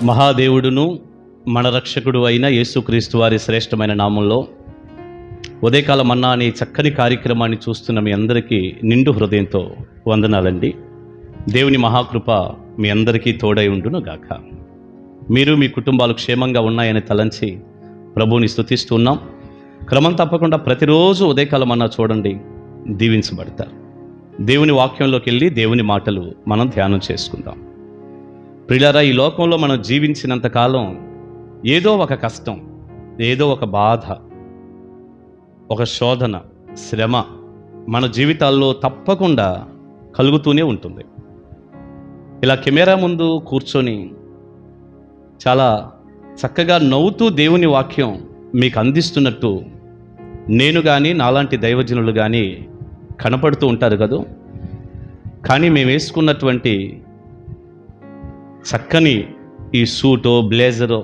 మహాదేవుడును మన రక్షకుడు అయిన యేసుక్రీస్తు వారి శ్రేష్టమైన నామంలో ఉదయకాల మన్నా అనే చక్కని కార్యక్రమాన్ని చూస్తున్న మీ అందరికీ నిండు హృదయంతో వందనాలండి. దేవుని మహాకృప మీ అందరికీ తోడై ఉండును గాక. మీరు మీ కుటుంబాలు క్షేమంగా ఉన్నాయని తలంచి ప్రభువుని స్తుతిస్తున్నాం. క్రమం తప్పకుండా ప్రతిరోజు ఉదయకాల మన్నా చూడండి, దీవించబడతారు. దేవుని వాక్యంలోకి వెళ్ళి దేవుని మాటలు మనం ధ్యానం చేసుకుందాం. ప్రియులారా, ఈ లోకంలో మనం జీవించినంతకాలం ఏదో ఒక కష్టం, ఏదో ఒక బాధ, ఒక శోధన, శ్రమ మన జీవితాల్లో తప్పకుండా కలుగుతూనే ఉంటుంది. ఇలా కెమెరా ముందు కూర్చొని చాలా చక్కగా నవ్వుతూ దేవుని వాక్యం మీకు అందిస్తున్నట్టు నేను కానీ నాలాంటి దైవజనులు కానీ కనపడుతూ ఉంటారు కదా. కానీ మేము వేసుకున్నటువంటి చక్కని ఈ సూటో బ్లేజరో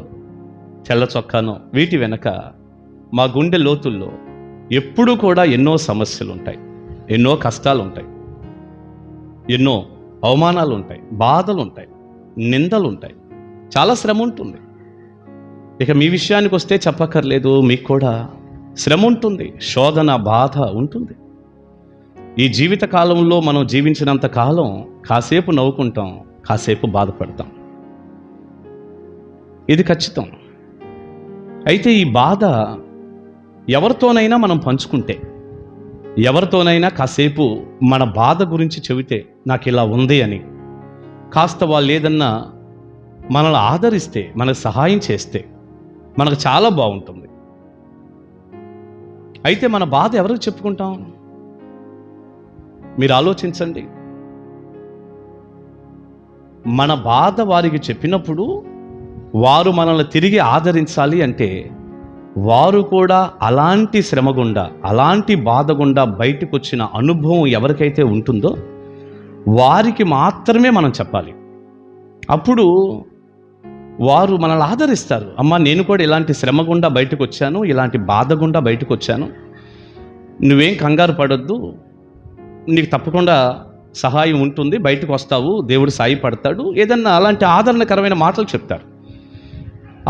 తెల్ల చొక్కానో వీటి వెనక మా గుండె లోతుల్లో ఎప్పుడూ కూడా ఎన్నో సమస్యలు ఉంటాయి, ఎన్నో కష్టాలు ఉంటాయి, ఎన్నో అవమానాలు ఉంటాయి, బాధలు ఉంటాయి, నిందలు ఉంటాయి, చాలా శ్రమ ఉంటుంది. ఇక మీ విషయానికి వస్తే చెప్పక్కర్లేదు, మీకు కూడా శ్రమ ఉంటుంది, శోధన, బాధ ఉంటుంది. ఈ జీవిత కాలంలో మనం జీవించినంత కాలం కాసేపు నవ్వుకుంటాం, కాసేపు బాధపడతాం, ఇది ఖచ్చితం. అయితే ఈ బాధ ఎవరితోనైనా మనం పంచుకుంటే, ఎవరితోనైనా కాసేపు మన బాధ గురించి చెబితే నాకు ఇలా ఉంది అని, కాస్త వాళ్ళు ఏదన్నా మనల్ని ఆదరిస్తే, మనకు సహాయం చేస్తే మనకు చాలా బాగుంటుంది. అయితే మన బాధ ఎవరికి చెప్పుకుంటాం? మీరు ఆలోచించండి. మన బాధ వారికి చెప్పినప్పుడు వారు మనల్ని తిరిగి ఆదరించాలి అంటే వారు కూడా అలాంటి శ్రమ గుండా, అలాంటి బాధ గుండా బయటకు వచ్చిన అనుభవం ఎవరికైతే ఉంటుందో వారికి మాత్రమే మనం చెప్పాలి. అప్పుడు వారు మనల్ని ఆదరిస్తారు. అమ్మ, నేను కూడా ఇలాంటి శ్రమ గుండా బయటకు వచ్చాను, ఇలాంటి బాధ గుండా బయటకు వచ్చాను, నువ్వేం కంగారు పడొద్దు, నీకు తప్పకుండా సహాయం ఉంటుంది, బయటకు వస్తావు, దేవుడు సాయపడతాడు, ఏదన్నా అలాంటి ఆదరణకరమైన మాటలు చెప్తారు.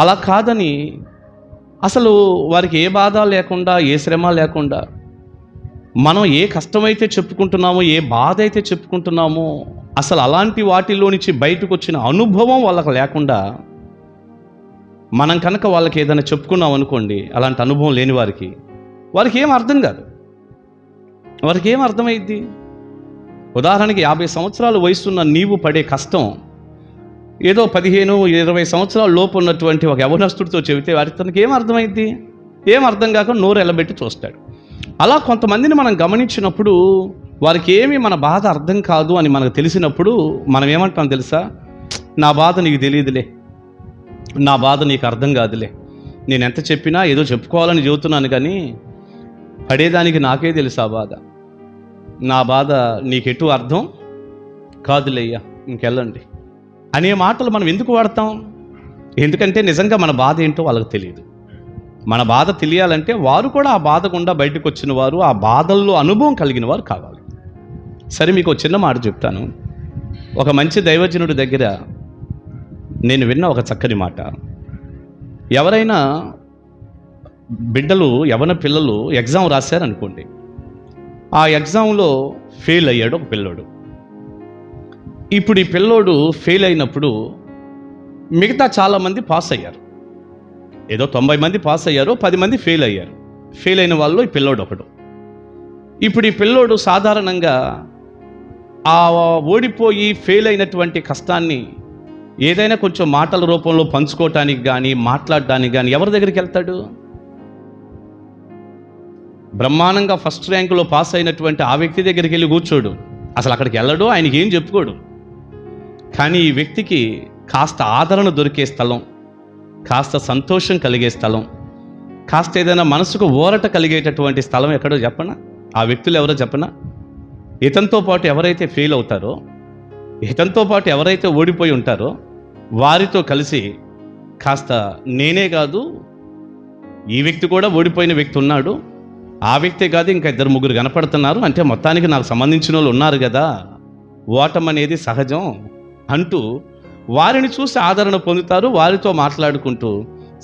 అలా కాదని అసలు వారికి ఏ బాధ లేకుండా, ఏ శ్రమ లేకుండా, మనం ఏ కష్టమైతే చెప్పుకుంటున్నామో, ఏ బాధ అయితే చెప్పుకుంటున్నామో, అసలు అలాంటి వాటిలో నుంచి బయటకు వచ్చిన అనుభవం వాళ్ళకి లేకుండా మనం కనుక వాళ్ళకి ఏదైనా చెప్పుకున్నాం అనుకోండి, అలాంటి అనుభవం లేని వారికి ఏం అర్థం కాదు, వారికి ఏం అర్థమైద్ది? ఉదాహరణకి 50 సంవత్సరాల వయసున్న నీవు పడే కష్టం ఏదో 15-20 సంవత్సరాల లోపు ఉన్నటువంటి ఒక యవనస్తుడితో చెబితే తనకి ఏం అర్థమైద్ది? ఏం అర్థం కాక నోరు ఎల్లబెట్టి చూస్తాడు. అలా కొంతమందిని మనం గమనించినప్పుడు వారికి ఏమి మన బాధ అర్థం కాదు అని మనకు తెలిసినప్పుడు మనం ఏమంటాం తెలుసా? నా బాధ నీకు తెలియదులే, నా బాధ నీకు అర్థం కాదులే, నేను ఎంత చెప్పినా ఏదో చెప్పుకోవాలని చెబుతున్నాను కానీ పడేదానికి నాకే తెలుసా బాధ, నా బాధ నీకెటు అర్థం కాదులేయ్యా, ఇంకెళ్ళండి అనే మాటలు మనం ఎందుకు వాడతాం? ఎందుకంటే నిజంగా మన బాధ ఏంటో వాళ్ళకి తెలియదు. మన బాధ తెలియాలంటే వారు కూడా ఆ బాధ గుండా బయటకు వచ్చిన వారు, ఆ బాధల్లో అనుభవం కలిగిన వారు కావాలి. సరే, మీకు చిన్న మాట చెప్తాను. ఒక మంచి దైవజనుడి దగ్గర నేను విన్న ఒక చక్కని మాట. ఎవరైనా బిడ్డలు, యవన పిల్లలు ఎగ్జామ్ రాశారనుకోండి, ఆ ఎగ్జామ్లో ఫెయిల్ అయ్యాడు ఒక పిల్లోడు. ఇప్పుడు ఈ పిల్లోడు ఫెయిల్ అయినప్పుడు మిగతా చాలామంది పాస్ అయ్యారు. ఏదో 90 మంది పాస్ అయ్యారు, 10 మంది ఫెయిల్ అయ్యారు. ఫెయిల్ అయిన వాళ్ళు ఈ పిల్లోడు ఒకడు. ఇప్పుడు ఈ పిల్లోడు సాధారణంగా ఆ ఓడిపోయి ఫెయిల్ అయినటువంటి కష్టాన్ని ఏదైనా కొంచెం మాటల రూపంలో పంచుకోవటానికి కానీ, మాట్లాడడానికి కానీ ఎవరి దగ్గరికి వెళ్తాడు? బ్రహ్మాండంగా ఫస్ట్ ర్యాంకులో పాస్ అయినటువంటి ఆ వ్యక్తి దగ్గరికి వెళ్ళి కూర్చోడు. అసలు అక్కడికి వెళ్ళడు, ఆయనకి ఏం చెప్పుకోడు. కానీ ఈ వ్యక్తికి కాస్త ఆదరణ దొరికే స్థలం, కాస్త సంతోషం కలిగే స్థలం, కాస్త ఏదైనా మనసుకు ఊరట కలిగేటటువంటి స్థలం ఎక్కడో చెప్పనా? ఆ వ్యక్తులు ఎవరో చెప్పనా? ఇతనితో పాటు ఎవరైతే ఫెయిల్ అవుతారో, ఇతనితో పాటు ఎవరైతే ఓడిపోయి ఉంటారో వారితో కలిసి కాస్త నేనే కాదు, ఈ వ్యక్తి కూడా ఓడిపోయిన వ్యక్తి ఉన్నాడు, ఆ వ్యక్తే కాదు ఇంకా 2-3 కనపడుతున్నారు, అంటే మొత్తానికి నాకు సంబంధించిన వాళ్ళు ఉన్నారు కదా, ఓటం అనేది సహజం అంటూ వారిని చూసి ఆదరణ పొందుతారు. వారితో మాట్లాడుకుంటూ,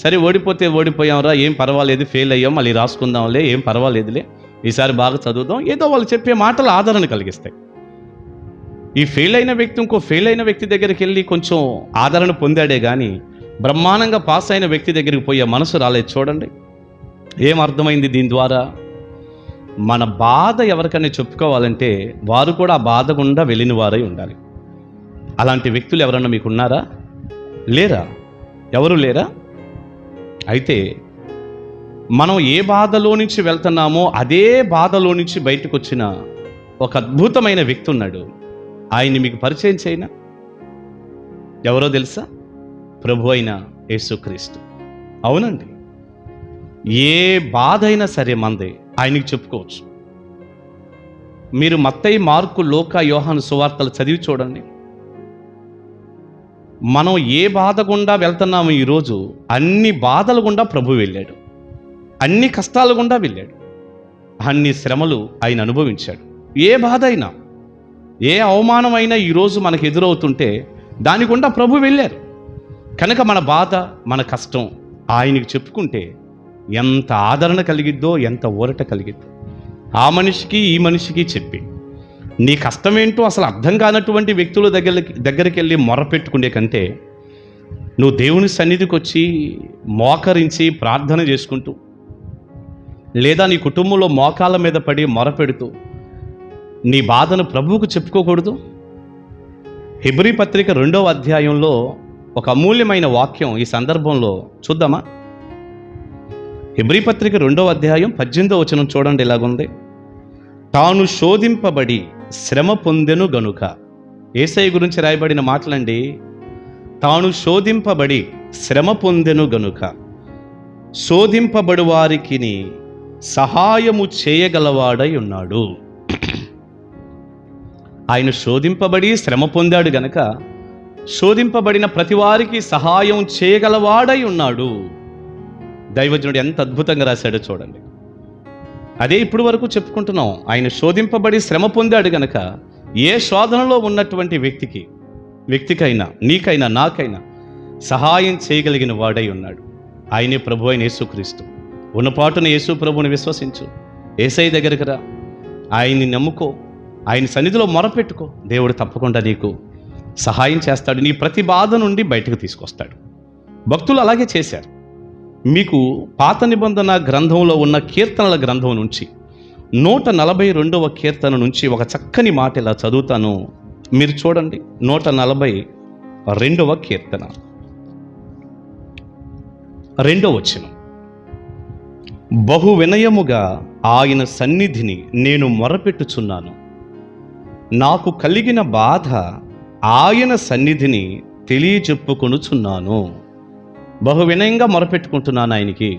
సరే ఓడిపోతే ఓడిపోయాంరా, ఏం పర్వాలేదు, ఫెయిల్ అయ్యాం, మళ్ళీ రాసుకుందాంలే, ఏం పర్వాలేదులే, ఈసారి బాగా చదువుదాం, ఏదో వాళ్ళు చెప్పే మాటలు ఆదరణ కలిగిస్తాయి. ఈ ఫెయిల్ అయిన వ్యక్తి ఇంకో ఫెయిల్ అయిన వ్యక్తి దగ్గరికి వెళ్ళి కొంచెం ఆదరణ పొందాడే కానీ బ్రహ్మాండంగా పాస్ అయిన వ్యక్తి దగ్గరికి పోయే మనసు రాలేదు. చూడండి, ఏం అర్థమైంది దీని ద్వారా? మన బాధ ఎవరికైనా చెప్పుకోవాలంటే వారు కూడా ఆ బాధ గుండా వెళ్ళిన వారై ఉండాలి. అలాంటి వ్యక్తులు ఎవరన్నా మీకు ఉన్నారా? లేరా? ఎవరు లేరా? అయితే మనం ఏ బాధలో నుంచి వెళ్తున్నామో అదే బాధలో నుంచి బయటకు వచ్చిన ఒక అద్భుతమైన వ్యక్తి ఉన్నాడు. ఆయన్ని మీకు పరిచయం చేయనా? ఎవరో తెలుసా? ప్రభు అయిన యేసుక్రీస్తు. అవునండి, ఏ బాధ అయినా సరే మందే ఆయనకి చెప్పుకోవచ్చు. మీరు మత్తయి, మార్కు, లూకా, యోహాను సువార్తలు చదివి చూడండి. మనం ఏ బాధ గుండా వెళ్తున్నామో ఈరోజు అన్ని బాధల గుండా ప్రభు వెళ్ళాడు, అన్ని కష్టాల గుండా వెళ్ళాడు, అన్ని శ్రమలు ఆయన అనుభవించాడు. ఏ బాధ అయినా, ఏ అవమానమైనా ఈరోజు మనకు ఎదురవుతుంటే దాని గుండా ప్రభు వెళ్ళారు. కనుక మన బాధ, మన కష్టం ఆయనకి చెప్పుకుంటే ఎంత ఆదరణ కలిగిద్దో, ఎంత ఊరట కలిగిద్దో. ఆ మనిషికి ఈ మనిషికి చెప్పి నీ కష్టమేంటో అసలు అర్థం కానటువంటి వ్యక్తుల దగ్గరికి వెళ్ళి మొరపెట్టుకునే కంటే నువ్వు దేవుని సన్నిధికి వచ్చి మోకరించి ప్రార్థన చేసుకుంటూ, లేదా నీ కుటుంబంలో మోకాళ్ళ మీద పడి మొరపెడుతూ నీ బాధను ప్రభువుకు చెప్పుకోకూడదు? హెబ్రీ పత్రిక 2వ అధ్యాయంలో ఒక అమూల్యమైన వాక్యం ఈ సందర్భంలో చూద్దామా? హెబ్రీ పత్రిక 2వ అధ్యాయం 18వ వచనం చూడండి, ఇలాగుంది. తాను శోధింపబడి శ్రమ పొందెను గనుక. యేసయ్య గురించి రాయబడిన మాటలండి. తాను శోధింపబడి శ్రమ పొందెను గనుక శోధింపబడు వారికి సహాయము చేయగలవాడై ఉన్నాడు. ఆయన శోధింపబడి శ్రమ పొందాడు గనక శోధింపబడిన ప్రతి వారికి సహాయం చేయగలవాడై ఉన్నాడు. దైవజనుడు ఎంత అద్భుతంగా రాశాడో చూడండి. అదే ఇప్పుడు వరకు చెప్పుకుంటున్నాం. ఆయన శోధింపబడి శ్రమ పొందాడు గనక ఏ శోధనలో ఉన్నటువంటి వ్యక్తికైనా, నీకైనా, నాకైనా సహాయం చేయగలిగిన వాడై ఉన్నాడు. ఆయనే ప్రభు అయిన యేసుక్రీస్తు. ఉన్నపాటున యేసు ప్రభువుని విశ్వసించు, యేసయ్య దగ్గరికి రా, ఆయన్ని నమ్ముకో, ఆయన సన్నిధిలో మొరపెట్టుకో. దేవుడు తప్పకుండా నీకు సహాయం చేస్తాడు, నీ ప్రతి బాధ నుండి బయటకు తీసుకొస్తాడు. భక్తులు అలాగే చేశారు. మీకు పాత నిబంధన గ్రంథంలో ఉన్న కీర్తనల గ్రంథం నుంచి 142వ కీర్తన నుంచి ఒక చక్కని మాట ఇలా చదువుతాను, మీరు చూడండి. 142వ కీర్తన 2వ వచనం. బహు వినయముగా ఆయన సన్నిధిని నేను మొరపెట్టుచున్నాను, నాకు కలిగిన బాధ ఆయన సన్నిధిని తెలియజెప్పుకొనుచున్నాను. బహు వినయంగా మొరపెట్టుకుంటున్నాను ఆయనకి.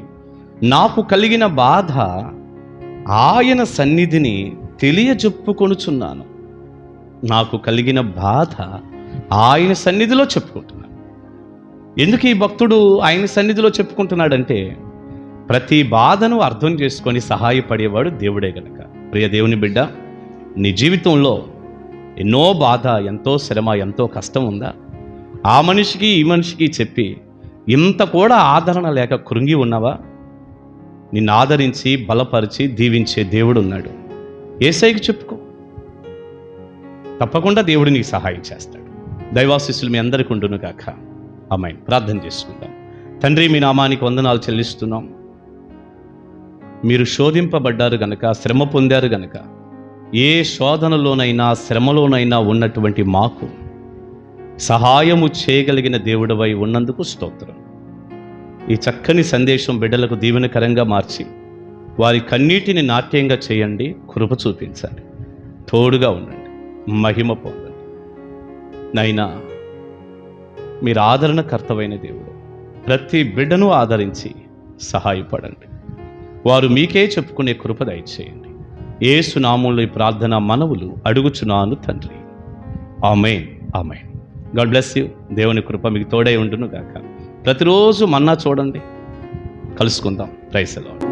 నాకు కలిగిన బాధ ఆయన సన్నిధిని తెలియజెప్పుకొనుచున్నాను. నాకు కలిగిన బాధ ఆయన సన్నిధిలో చెప్పుకుంటున్నాను. ఎందుకు ఈ భక్తుడు ఆయన సన్నిధిలో చెప్పుకుంటున్నాడంటే ప్రతి బాధను అర్థం చేసుకొని సహాయపడేవాడు దేవుడే గనక. ప్రియ దేవుని బిడ్డ, నీ జీవితంలో ఎన్నో బాధ, ఎంతో శ్రమ, ఎంతో కష్టం ఉందా? ఆ మనిషికి ఈ మనిషికి చెప్పి ఇంత కూడా ఆదరణ లేక కృంగి ఉన్నావా? నిన్ను ఆదరించి బలపరిచి దీవించే దేవుడు ఉన్నాడు. యేసయ్యకి చెప్పుకో, తప్పకుండా దేవుడు నీకు సహాయం చేస్తాడు. దైవాశీస్సులు మీ అందరికీ ఉండును గాక. ఆమేన్. ప్రార్థన చేసుకుందాం. తండ్రి, మీ నామానికి వందనాలు చెల్లిస్తున్నాం. మీరు శోధింపబడ్డారు గనక, శ్రమ పొందారు గనక, ఏ శోధనలోనైనా శ్రమలోనైనా ఉన్నటువంటి మాకు సహాయము చేయగలిగిన దేవుడవై ఉన్నందుకు స్తోత్రం. ఈ చక్కని సందేశం బిడ్డలకు దీవెనకరంగా మార్చి వారి కన్నీటిని నాట్యంగా చేయండి, కృప చూపించండి, తోడుగా ఉండండి, మహిమ పొందండి. నైనా మీరు ఆదరణకర్తవైన దేవుడు, ప్రతి బిడ్డను ఆదరించి సహాయపడండి. వారు మీకే చెప్పుకునే కృప దయచేయండి. యేసు నామములో ఈ ప్రార్థన మనవులు అడుగుచున్నాను తండ్రి. Amen, amen. God bless you. దేవుని కృప మీకు తోడై ఉండును గాక. ప్రతిరోజు మన్నా చూడండి. కలుసుకుందాం. Praise the lord.